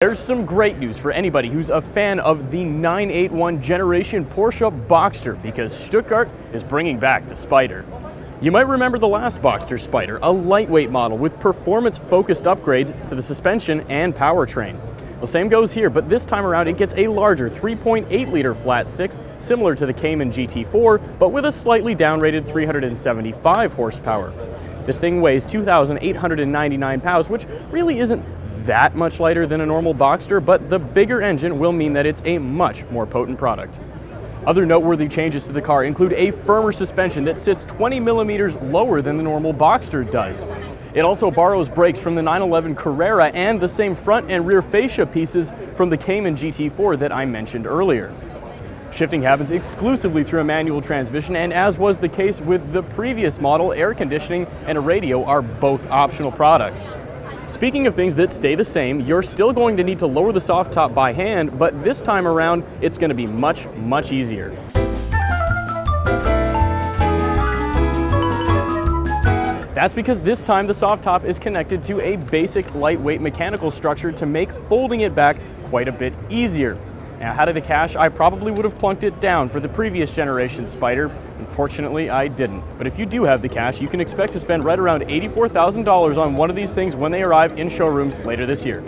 There's some great news for anybody who's a fan of the 981 generation Porsche Boxster, because Stuttgart is bringing back the Spyder. You might remember the last Boxster Spyder, a lightweight model with performance-focused upgrades to the suspension and powertrain. Well, same goes here, but this time around it gets a larger 3.8-liter flat six, similar to the Cayman GT4, but with a slightly downrated 375 horsepower. This thing weighs 2,899 pounds, which really isn't that much lighter than a normal Boxster, but the bigger engine will mean that it's a much more potent product. Other noteworthy changes to the car include a firmer suspension that sits 20 millimeters lower than the normal Boxster does. It also borrows brakes from the 911 Carrera and the same front and rear fascia pieces from the Cayman GT4 that I mentioned earlier. Shifting happens exclusively through a manual transmission, and as was the case with the previous model, air conditioning and a radio are both optional products. Speaking of things that stay the same, you're still going to need to lower the soft top by hand, but this time around it's going to be much easier. That's because this time the soft top is connected to a basic lightweight mechanical structure to make folding it back quite a bit easier. Now, had I the cash, I probably would have plunked it down for the previous generation Spyder. Unfortunately, I didn't. But if you do have the cash, you can expect to spend right around $84,000 on one of these things when they arrive in showrooms later this year.